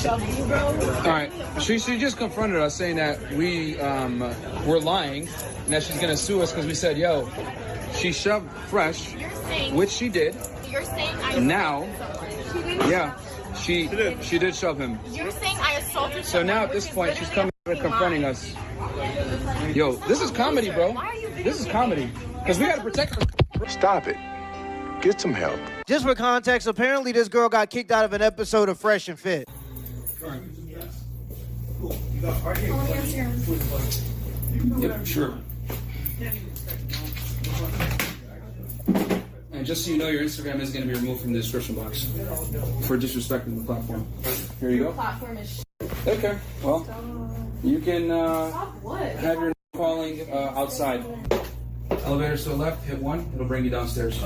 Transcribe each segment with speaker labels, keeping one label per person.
Speaker 1: shove you, bro.
Speaker 2: All right. She just confronted us saying that we were lying and that she's gonna sue us because we said, yo, she shoved Fresh, which she did.
Speaker 1: You're saying I
Speaker 2: now,
Speaker 1: someone.
Speaker 2: yeah, she did shove him.
Speaker 1: You're saying I assaulted
Speaker 2: So now at this point, she's coming and confronting us. Yo, this is comedy, bro. This is comedy. Because we gotta protect her.
Speaker 3: Stop it. Get some help.
Speaker 4: Just for context, apparently this girl got kicked out of an episode of Fresh and Fit.
Speaker 2: Yep, sure. And just so you know, your Instagram is going to be removed from the description box for disrespecting the platform. Here you go.
Speaker 1: Platform is
Speaker 2: Okay, well, you can have your calling outside. Elevators to the left, hit 1, it'll bring you downstairs.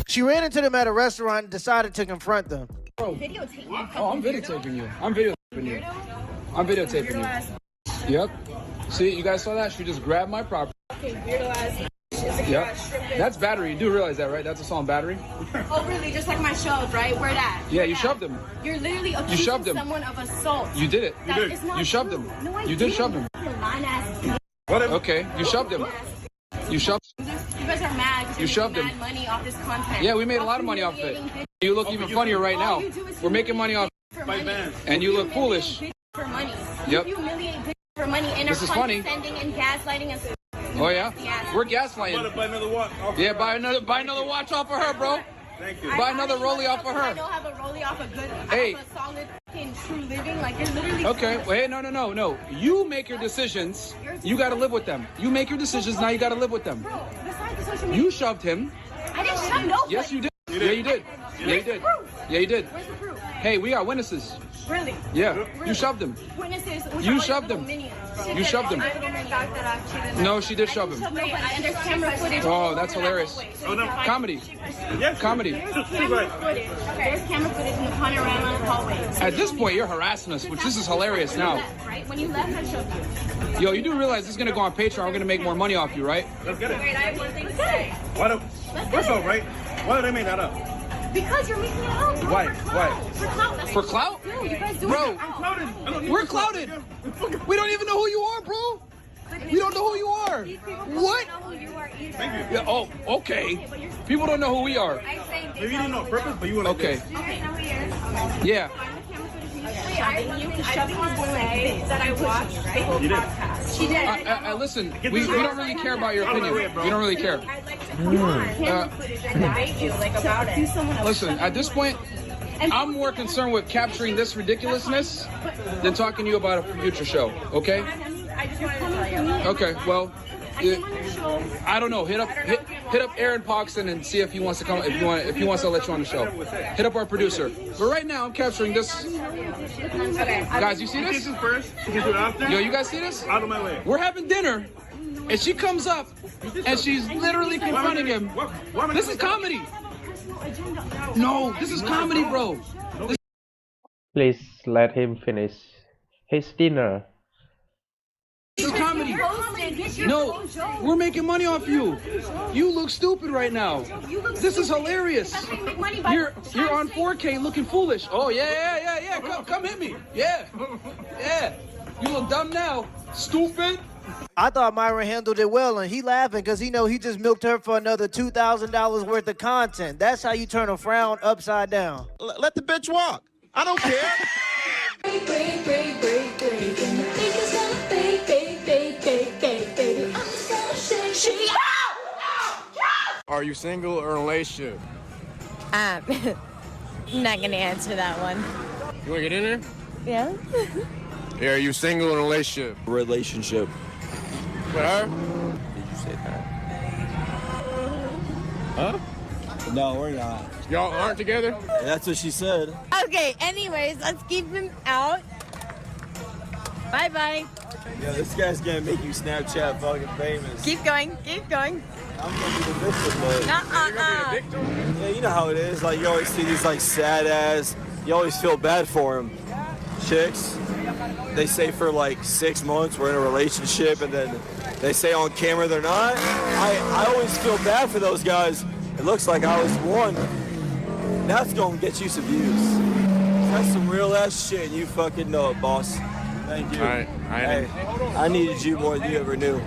Speaker 4: She ran into them at a restaurant and decided to confront them.
Speaker 2: Bro.
Speaker 1: videotape you.
Speaker 2: Oh, I'm videotaping you. I'm videotaping you. I'm videotaping you. Yep. See, you guys saw that? She just grabbed my property.
Speaker 1: Okay, weirdo ass.
Speaker 2: Yep. That's battery. You do realize that, right? That's a song, battery.
Speaker 1: Oh, really? Just like my shove, right? Where that?
Speaker 2: Yeah, you shoved him.
Speaker 1: You're literally accusing
Speaker 2: shoved him.
Speaker 1: someone of assault.
Speaker 2: You did it.
Speaker 1: That is not
Speaker 2: You shoved
Speaker 1: true.
Speaker 2: him.
Speaker 1: No, I
Speaker 2: You did
Speaker 1: didn't.
Speaker 2: shove him.
Speaker 1: You're a lying-ass.
Speaker 2: Okay, you shoved him. You shoved.
Speaker 1: You guys are mad because
Speaker 2: You shoved
Speaker 1: you're
Speaker 2: him.
Speaker 1: making mad money off this content.
Speaker 2: Yeah, we made a lot of money off it. You look even funnier right now. We're making money off
Speaker 1: for money.
Speaker 2: and you look foolish.
Speaker 1: Bitch for money.
Speaker 2: Yep.
Speaker 1: You humiliate bitch for money and
Speaker 2: This
Speaker 1: are
Speaker 2: is funny.
Speaker 1: condescending and gaslighting us.
Speaker 2: Oh yeah? We're gaslighting.
Speaker 5: Buy another watch.
Speaker 2: Yeah, buy another watch off of her, bro.
Speaker 5: Thank you.
Speaker 2: Buy another rollie off of
Speaker 1: I
Speaker 2: her.
Speaker 1: don't have a rollie off a good.
Speaker 2: Hey.
Speaker 1: I have a solid fucking true living. Like you're literally.
Speaker 2: Okay, wait, no. You make your decisions. You gotta live with them. You make your decisions, now you gotta live with them.
Speaker 1: Bro, besides the social media.
Speaker 2: You shoved him.
Speaker 1: I didn't shove no.
Speaker 2: Yes, you did. Yeah, you did. Yeah, you did. Yeah, you did.
Speaker 1: Where's the proof?
Speaker 2: Hey, we got witnesses.
Speaker 1: Really?
Speaker 2: Yeah, you shoved him.
Speaker 1: Witnesses.
Speaker 2: You shoved him. You shoved him. No, she did shove him.
Speaker 1: No, but there's camera footage.
Speaker 2: Oh, that's hilarious.
Speaker 5: Oh, no.
Speaker 2: Comedy.
Speaker 5: Yes.
Speaker 2: Comedy.
Speaker 1: There's camera footage. There's camera footage in the panorama hallway.
Speaker 2: At this point, you're harassing us, which this is hilarious now.
Speaker 1: Right? When you left, I shoved you.
Speaker 2: Yo, you do realize this is gonna go on Patreon. We're gonna make more money off you, right?
Speaker 5: Let's get it.
Speaker 1: Wait, I have one thing to say.
Speaker 5: Why do, first of all, right? Why did they make that up?
Speaker 1: Because you're making it up. Bro.
Speaker 5: Why?
Speaker 1: For
Speaker 5: Why?
Speaker 1: clout. For clout. That's
Speaker 2: For
Speaker 1: what
Speaker 2: clout?
Speaker 1: you do. You guys do
Speaker 2: Bro,
Speaker 1: it for clout.
Speaker 5: Clouded. I don't need
Speaker 2: we're
Speaker 5: to-
Speaker 2: clouded. We don't even know who you are, bro. We don't know who you are. What? Yeah, oh, okay. People don't know who we are.
Speaker 5: Maybe you didn't know on purpose, but you were like
Speaker 2: Okay.
Speaker 5: this.
Speaker 2: Yeah.
Speaker 1: You can shove me say that I watched the whole
Speaker 5: You did.
Speaker 1: podcast. She did.
Speaker 2: Listen, we don't really care about your opinion. We don't really care.
Speaker 1: I'd like to come on camera footage and debate you like about it. Do someone else.
Speaker 2: Listen, at this point, I'm more concerned with capturing this ridiculousness than talking to you about a future show, okay?
Speaker 1: I just wanted to tell you.
Speaker 2: Okay, well,
Speaker 1: I came on the show.
Speaker 2: I don't know. Hit up Aaron Poxton and see if he wants to come. If he wants to let you on the show. Hit up our producer. But right now, I'm capturing this.
Speaker 1: Okay.
Speaker 2: Guys, you see
Speaker 5: You
Speaker 2: this?
Speaker 5: can do first. You can do it after.
Speaker 2: Yo, you guys see this?
Speaker 5: Out of my way.
Speaker 2: We're having dinner, and she comes up, and she's literally confronting him. This is comedy. No, this is comedy, bro.
Speaker 6: Please let him finish his dinner.
Speaker 2: This is comedy. No, we're making money off you. You look stupid right now. This is hilarious. You're on 4K looking foolish. Oh yeah. Come hit me. Yeah. You look dumb now. Stupid.
Speaker 4: I thought Myron handled it well, and he laughing because he know he just milked her for another $2,000 worth of content. That's how you turn a frown upside down.
Speaker 7: Let the bitch walk. I don't care.
Speaker 3: Are you single or in a relationship?
Speaker 8: I'm not gonna answer that one.
Speaker 3: You wanna get in there?
Speaker 8: Yeah?
Speaker 3: Yeah, are you single or in a relationship?
Speaker 7: Relationship.
Speaker 3: With her?
Speaker 7: Did you say that?
Speaker 3: Huh?
Speaker 7: No, we're not.
Speaker 3: Y'all aren't together?
Speaker 7: That's what she said.
Speaker 8: Okay, anyways, let's keep him out. Bye-bye.
Speaker 7: Yeah, this guy's gonna make you Snapchat fucking famous.
Speaker 8: Keep going.
Speaker 7: I'm gonna be the victim, but
Speaker 8: Nuh-uh.
Speaker 7: yeah, you know how it is. Like you always see these like sad ass. You always feel bad for them. Chicks, they say for like 6 months we're in a relationship, and then they say on camera they're not. I always feel bad for those guys. It looks like I was one. That's gonna get you some views. That's some real ass shit, and you fucking know it, boss. Thank you.
Speaker 3: All right.
Speaker 7: Hey, I needed you more than you ever knew.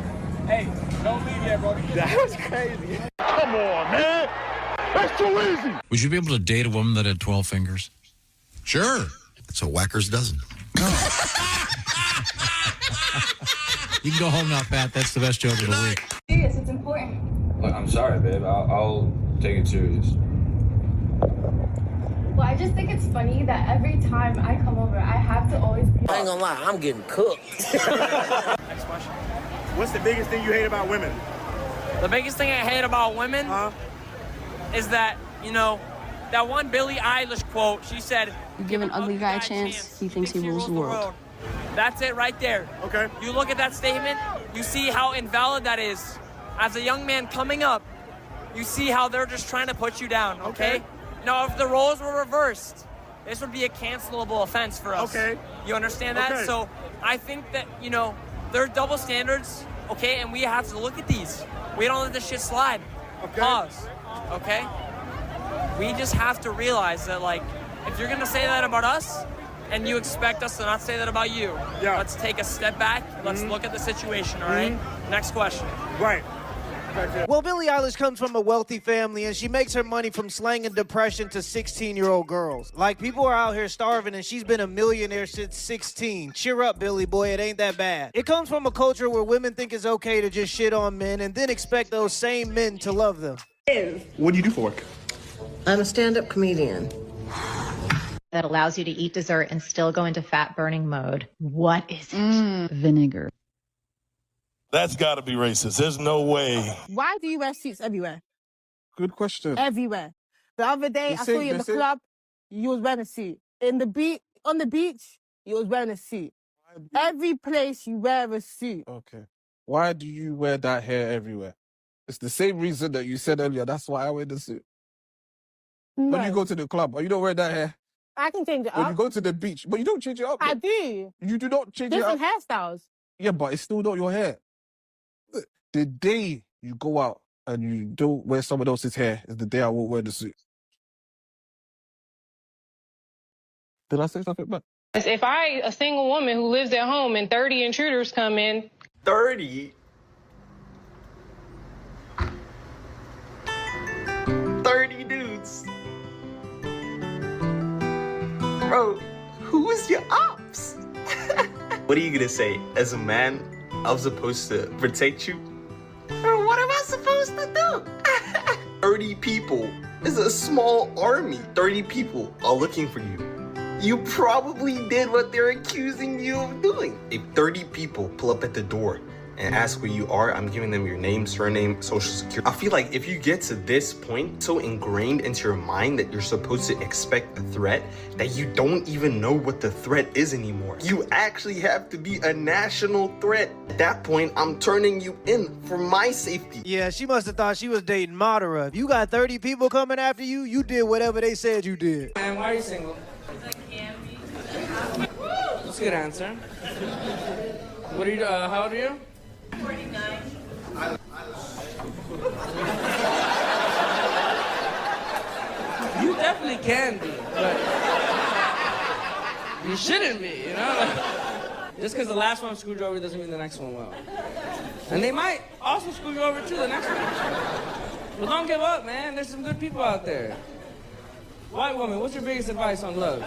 Speaker 3: Hey, don't leave yet, bro.
Speaker 7: That was crazy.
Speaker 5: Come on, man. That's too easy.
Speaker 9: Would you be able to date a woman that had 12 fingers?
Speaker 10: Sure. It's a whacker's dozen.
Speaker 9: You can go home now, Pat. That's the best joke of the week.
Speaker 1: Serious, it's important.
Speaker 2: Look, I'm sorry, babe. I'll take it serious.
Speaker 1: Well, I just think it's funny that every time I come over, I have to always be.
Speaker 4: I ain't gonna lie, I'm getting cooked.
Speaker 5: Next question. What's the biggest thing you hate about women?
Speaker 11: The biggest thing I hate about women is that, you know, that one Billie Eilish quote, she said,
Speaker 1: You give an ugly guy a chance, he thinks he rules the world.
Speaker 11: That's it right there.
Speaker 5: Okay.
Speaker 11: You look at that statement, you see how invalid that is. As a young man coming up, you see how they're just trying to put you down, okay? Now, if the roles were reversed, this would be a cancelable offense for us.
Speaker 5: Okay.
Speaker 11: You understand that?
Speaker 5: Okay.
Speaker 11: So I think that, you know, there are double standards, okay? And we have to look at these. We don't let this shit slide.
Speaker 5: Okay.
Speaker 11: Pause, okay? We just have to realize that, like, if you're gonna say that about us, and you expect us to not say that about you, let's take a step back. Let's look at the situation, all right? Next question.
Speaker 5: Right.
Speaker 4: Well, Billie Eilish comes from a wealthy family, and she makes her money from slanging depression to 16-year-old girls. Like, people are out here starving, and she's been a millionaire since 16. Cheer up, Billie boy, it ain't that bad. It comes from a culture where women think it's okay to just shit on men and then expect those same men to love them.
Speaker 5: What do you do for work?
Speaker 12: I'm a stand-up comedian.
Speaker 8: That allows you to eat dessert and still go into fat burning mode. What is it? Vinegar.
Speaker 5: That's got to be racist. There's no way.
Speaker 12: Why do you wear suits everywhere?
Speaker 3: Good question.
Speaker 12: Everywhere. The other day, I saw you in the club, you was wearing a suit. On the beach, you was wearing a suit. Every place you wear a suit.
Speaker 3: Okay. Why do you wear that hair everywhere? It's the same reason that you said earlier. That's why I wear the suit.
Speaker 12: No.
Speaker 3: When you go to the club, you don't wear that hair.
Speaker 12: I can change it
Speaker 3: When
Speaker 12: up.
Speaker 3: you go to the beach, but you don't change it up.
Speaker 12: I do.
Speaker 3: You do not change
Speaker 12: Different
Speaker 3: it up.
Speaker 12: hairstyles.
Speaker 3: Yeah, but it's still not your hair. The day you go out and you don't wear someone else's hair is the day I won't wear the suit. Did I say something bad?
Speaker 1: If I, a single woman who lives at home and 30 intruders come in.
Speaker 7: 30? 30 dudes. Bro, who is your ops? What are you gonna say? As a man, I was supposed to protect you? Bro, what am I supposed to do? 30 people is a small army. 30 people are looking for you. You probably did what they're accusing you of doing. If 30 people pull up at the door and ask where you are, I'm giving them your name, surname, social security. I feel like if you get to this point, so ingrained into your mind that you're supposed to expect a threat, that you don't even know what the threat is anymore. You actually have to be a national threat. At that point, I'm turning you in for my safety.
Speaker 4: Yeah, she must have thought she was dating Madara. If you got 30 people coming after you, you did whatever they said you did.
Speaker 11: Man, why are you single? That's a good answer. What are you, how old are you?
Speaker 1: 49.
Speaker 11: You definitely can be, but you shouldn't be, you know? Just because the last one screwed you over doesn't mean the next one will. And they might also screw you over too the next one. But don't give up, man. There's some good people out there. White woman, what's your biggest advice on love?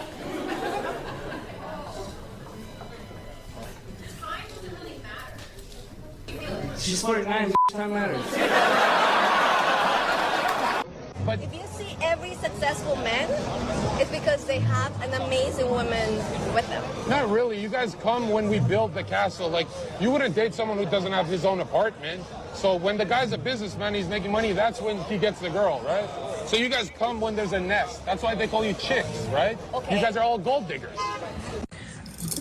Speaker 11: She's 49, time matters.
Speaker 8: But if you see every successful man, it's because they have an amazing woman with them.
Speaker 3: Not really. You guys come when we build the castle. Like, you wouldn't date someone who doesn't have his own apartment. So when the guy's a businessman, he's making money, that's when he gets the girl, right? So you guys come when there's a nest. That's why they call you chicks, right?
Speaker 8: Okay.
Speaker 3: You guys are all gold diggers.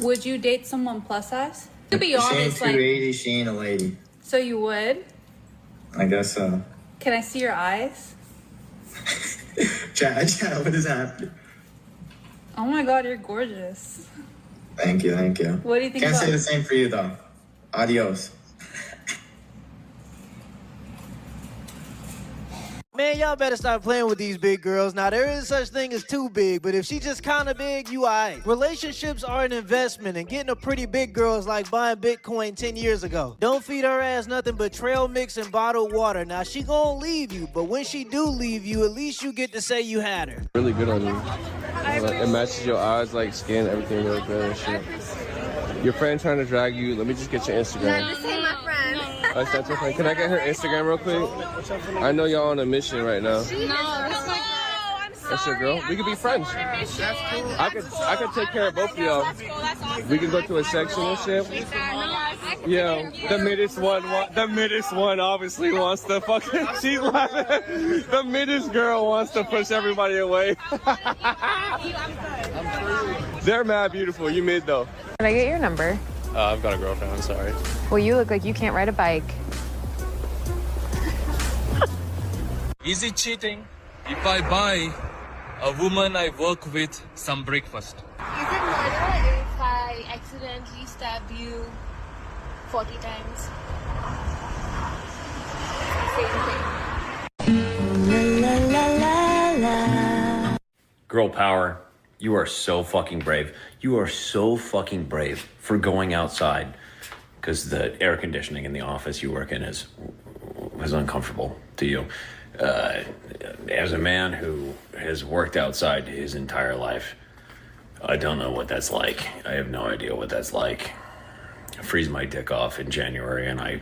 Speaker 1: Would you date someone plus size? To be
Speaker 10: She ain't
Speaker 1: honest,
Speaker 10: 280, she ain't a lady.
Speaker 1: so you would?
Speaker 10: I guess so.
Speaker 1: Can I see your eyes?
Speaker 10: Chad, what is happening?
Speaker 1: Oh my god, you're gorgeous.
Speaker 10: Thank you, thank you.
Speaker 1: What do you think
Speaker 10: Can't
Speaker 1: about
Speaker 10: say the same for you, though. Adios.
Speaker 4: Man, y'all better stop playing with these big girls. Now, there is such thing as too big, but if she just kind of big, you aight. Relationships are an investment, and getting a pretty big girl is like buying Bitcoin 10 years ago. Don't feed her ass nothing but trail mix and bottled water. Now, she gonna leave you, but when she do leave you, at least you get to say you had her.
Speaker 13: Really good on you. It matches your eyes, like skin, everything really good and shit. Your friend trying to drag you. Let me just get your Instagram.
Speaker 8: This ain't my friend.
Speaker 13: That's not your friend. Can I get her Instagram real quick? I know y'all on a mission right now.
Speaker 8: No, this is my girl. I'm sorry.
Speaker 13: That's your girl? We could be friends. I could take care of both of y'all. We can go to a section and shit. Yeah, the middest one obviously wants to fucking, she's laughing. The middest girl wants to push everybody away. They're mad beautiful. You mid though.
Speaker 14: Can I get your number?
Speaker 13: I've got a girlfriend, I'm sorry.
Speaker 14: Well, you look like you can't ride a bike.
Speaker 15: Is it cheating if I buy a woman I work with some breakfast?
Speaker 16: Is it murder if I accidentally stab you 40 times? Same thing.
Speaker 17: Girl power. You are so fucking brave. You are so fucking brave for going outside because the air conditioning in the office you work in is uncomfortable to you. As a man who has worked outside his entire life, I don't know what that's like. I have no idea what that's like. I freeze my dick off in January and I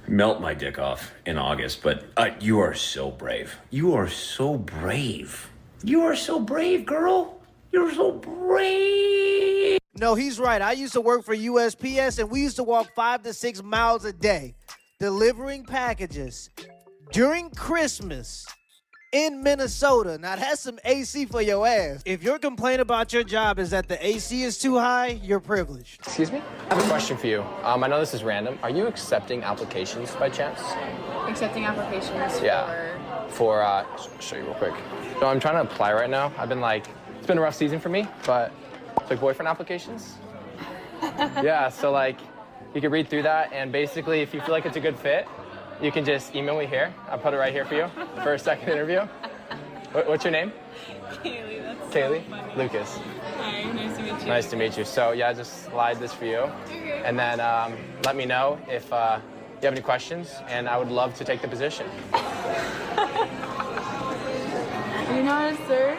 Speaker 17: melt my dick off in August, but you are so brave. You are so brave. You are so brave, girl. You're so brave.
Speaker 4: No, he's right. I used to work for USPS, and we used to walk 5 to 6 miles a day delivering packages during Christmas in Minnesota. Now, that's some AC for your ass. If your complaint about your job is that the AC is too high, you're privileged.
Speaker 18: Excuse me? I have a question for you. I know this is random. Are you accepting applications by chance?
Speaker 16: Accepting applications
Speaker 18: For, show you real quick. So I'm trying to apply right now. I've been like, it's been a rough season for me, but it's like boyfriend applications. Yeah, so like, you can read through that, and basically, if you feel like it's a good fit, you can just email me here. I'll put it right here for you for a second interview. What's your name?
Speaker 16: Kaylee, that's
Speaker 18: Kaylee?
Speaker 16: so funny.
Speaker 18: Lucas.
Speaker 16: Hi, nice to meet you.
Speaker 18: Nice to meet you. So yeah, I just slide this for you.
Speaker 16: Okay.
Speaker 18: And then let me know if you have any questions, and I would love to take the position.
Speaker 16: You're not a surf?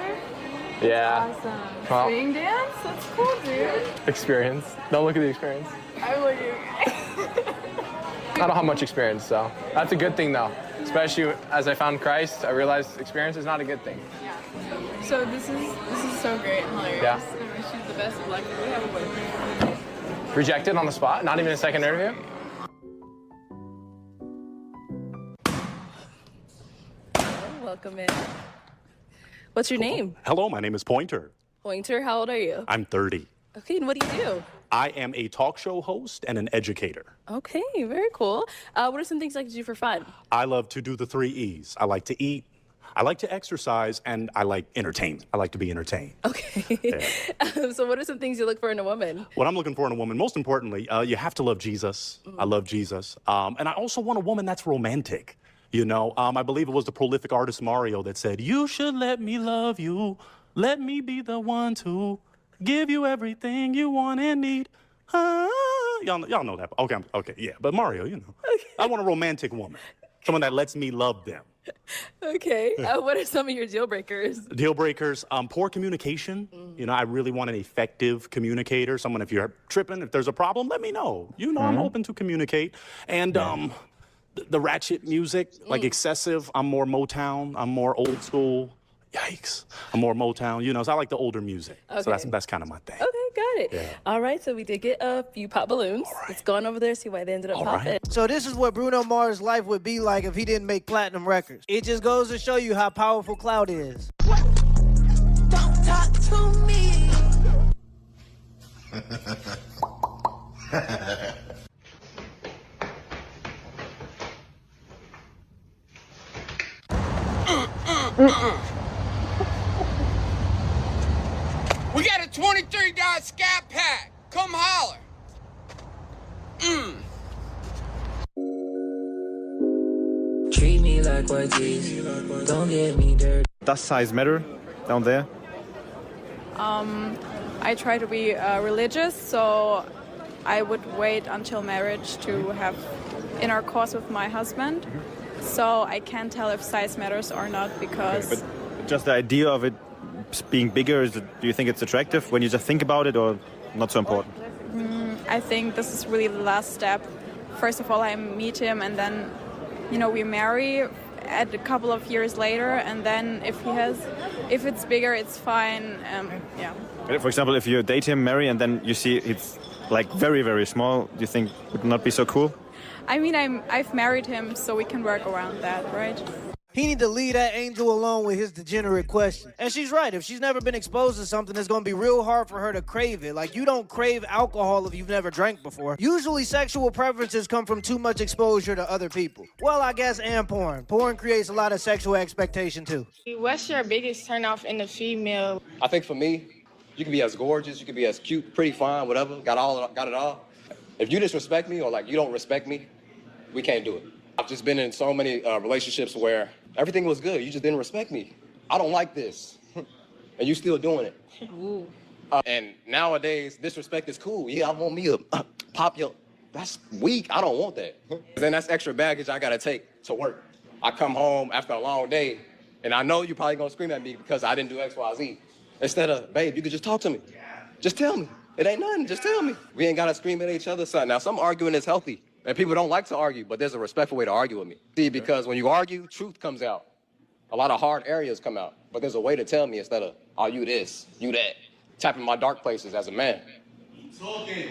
Speaker 18: Yeah.
Speaker 16: Awesome.
Speaker 18: Well,
Speaker 16: Swing dance? That's cool, dude.
Speaker 18: experience. Don't look at the experience.
Speaker 16: I'm looking.
Speaker 18: I don't have much experience, so that's a good thing, though. Especially as I found Christ, I realized experience is not a good thing.
Speaker 16: Yeah. So this is so great and hilarious.
Speaker 18: Yeah.
Speaker 16: I wish you the best of luck. We have a boyfriend.
Speaker 18: Rejected on the spot? Not even a second interview?
Speaker 16: Welcome in. What's your name?
Speaker 19: Hello, my name is Pointer.
Speaker 16: Pointer, how old are you?
Speaker 19: I'm 30.
Speaker 16: Okay, and what do you do?
Speaker 19: I am a talk show host and an educator.
Speaker 16: Okay, very cool. What are some things you like to do for fun?
Speaker 19: I love to do the 3 E's. I like to eat, I like to exercise, and I like entertainment. I like to be entertained.
Speaker 16: Okay. Yeah. So what are some things you look for in a woman?
Speaker 19: What I'm looking for in a woman, most importantly, you have to love Jesus. I love Jesus. And I also want a woman that's romantic. You know, I believe it was the prolific artist Mario that said, "You should let me love you. Let me be the one to give you everything you want and need." Y'all know that. Okay, yeah. But Mario, you know. Okay. I want a romantic woman. Someone that lets me love them.
Speaker 16: Okay. What are some of your deal breakers?
Speaker 19: Deal breakers, poor communication. You know, I really want an effective communicator. Someone, if you're tripping, if there's a problem, let me know. You know, I'm open to communicate. And the ratchet music, like excessive. I'm more Motown. I'm more old school. Yikes. I'm more Motown, you know, so I like the older music.
Speaker 16: Okay.
Speaker 19: So that's kind of my thing.
Speaker 16: Okay, got it.
Speaker 19: Yeah.
Speaker 16: All right, so we did get a few pop balloons. Let's go on over there, see why they ended up popping.
Speaker 4: So this is what Bruno Mars' life would be like if he didn't make platinum records. It just goes to show you how powerful clout is.
Speaker 20: Don't talk to me.
Speaker 21: We got a $23 Scat Pack. Come holler.
Speaker 22: Treat me like
Speaker 20: like white tees. Don't get me dirty.
Speaker 6: Does size matter down there?
Speaker 22: I try to be religious, so I would wait until marriage to have intercourse with my husband. So I can't tell if size matters or not because...
Speaker 6: Okay, but just the idea of it being bigger, do you think it's attractive when you just think about it, or not so important?
Speaker 22: I think this is really the last step. First of all, I meet him and then, we marry at a couple of years later, and then if it's bigger, it's fine. Yeah.
Speaker 6: For example, if you date him, marry, and then you see it's like very, very small, do you think it would not be so cool?
Speaker 22: I mean, I've married him, so we can work around that, right?
Speaker 4: He need to leave that angel alone with his degenerate question. And she's right. If she's never been exposed to something, it's going to be real hard for her to crave it. Like, you don't crave alcohol if you've never drank before. Usually, sexual preferences come from too much exposure to other people. Well, I guess, and porn. Porn creates a lot of sexual expectation, too.
Speaker 23: What's your biggest turnoff in a female?
Speaker 24: I think for me, you can be as gorgeous, you can be as cute, pretty, fine, whatever, got it all. If you disrespect me or, like, you don't respect me, we can't do it. I've just been in so many relationships where everything was good. You just didn't respect me. I don't like this. And you still doing it. And nowadays, disrespect is cool. Yeah, I want me to pop your... That's weak. I don't want that. Then that's extra baggage I got to take to work. I come home after a long day, and I know you're probably going to scream at me because I didn't do X, Y, Z. Instead of, babe, you could just talk to me. Just tell me. It ain't nothing. Just tell me. We ain't got to scream at each other, son. Now, some arguing is healthy. And people don't like to argue, but there's a respectful way to argue with me. See, because when you argue, truth comes out. A lot of hard areas come out. But there's a way to tell me instead of, oh, you this, you that. Tapping my dark places as a man.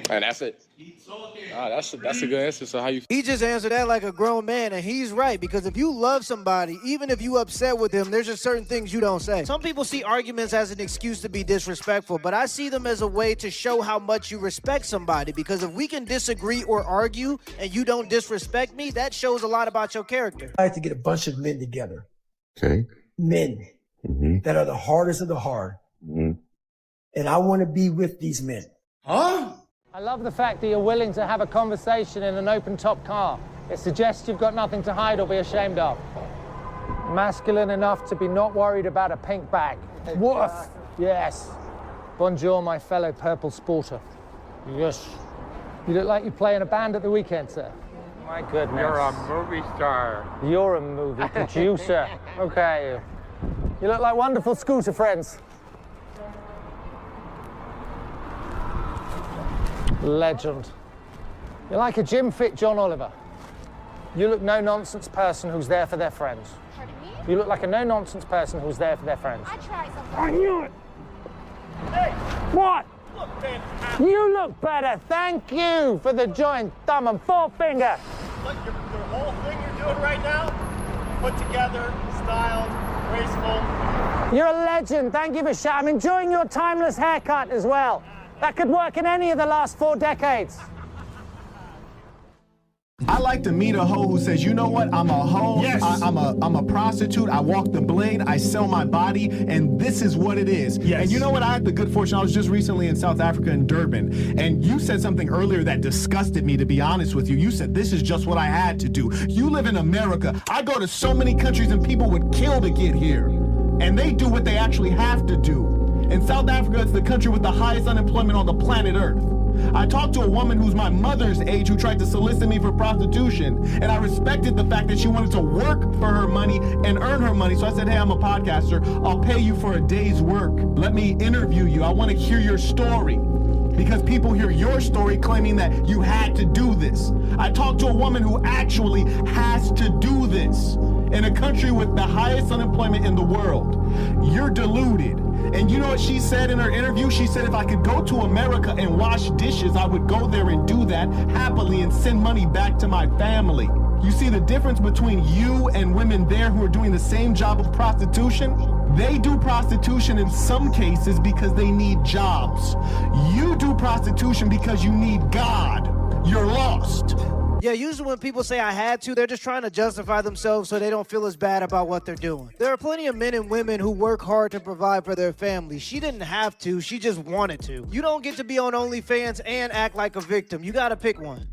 Speaker 24: And that's it.
Speaker 3: That's a good answer. So how you...
Speaker 4: He just answered that like a grown man, and he's right, because if you love somebody, even if you upset with them, there's just certain things you don't say. Some people see arguments as an excuse to be disrespectful, but I see them as a way to show how much you respect somebody, because if we can disagree or argue and you don't disrespect me, that shows a lot about your character.
Speaker 25: I like to get a bunch of men together.
Speaker 26: Okay.
Speaker 25: Men that are the hardest of the hard. And I want to be with these men.
Speaker 27: Huh? I love the fact that you're willing to have a conversation in an open-top car. It suggests you've got nothing to hide or be ashamed of. Masculine enough to be not worried about a pink bag. Woof! Yes. Bonjour, my fellow purple sporter. Yes. You look like you play in a band at the weekend, sir. My goodness.
Speaker 21: You're a movie star.
Speaker 27: You're a movie producer. Okay. You look like wonderful scooter friends. Legend. You're like a gym-fit John Oliver. You look no-nonsense person who's there for their friends.
Speaker 16: Pardon me?
Speaker 27: You look like a no-nonsense person who's there for their friends.
Speaker 16: I tried something.
Speaker 27: I knew it! Hey! What? Look fantastic. You look better. Thank you for the joint thumb and forefinger.
Speaker 5: Look, your whole thing you're doing right now, put together, styled, graceful.
Speaker 27: You're a legend. Thank you for I'm enjoying your timeless haircut as well. That could work in any of the last 4 decades.
Speaker 28: I like to meet a hoe who says, you know what, I'm a hoe, yes. I'm a prostitute, I walk the blade, I sell my body, and this is what it is. Yes. And you know what, I had the good fortune, I was just recently in South Africa in Durban, and you said something earlier that disgusted me, to be honest with you. You said, this is just what I had to do. You live in America. I go to so many countries and people would kill to get here, and they do what they actually have to do. In South Africa, it's the country with the highest unemployment on the planet Earth. I talked to a woman who's my mother's age who tried to solicit me for prostitution, and I respected the fact that she wanted to work for her money and earn her money. So I said, hey, I'm a podcaster. I'll pay you for a day's work. Let me interview you. I want to hear your story. Because people hear your story claiming that you had to do this. I talked to a woman who actually has to do this in a country with the highest unemployment in the world. You're deluded. And you know what she said in her interview? She said if I could go to America and wash dishes, I would go there and do that happily and send money back to my family. You see the difference between you and women there who are doing the same job of prostitution? They do prostitution in some cases because they need jobs. You do prostitution because you need God. You're lost.
Speaker 4: Yeah, usually when people say I had to, they're just trying to justify themselves so they don't feel as bad about what they're doing. There are plenty of men and women who work hard to provide for their family. She didn't have to, she just wanted to. You don't get to be on OnlyFans and act like a victim. You gotta pick one.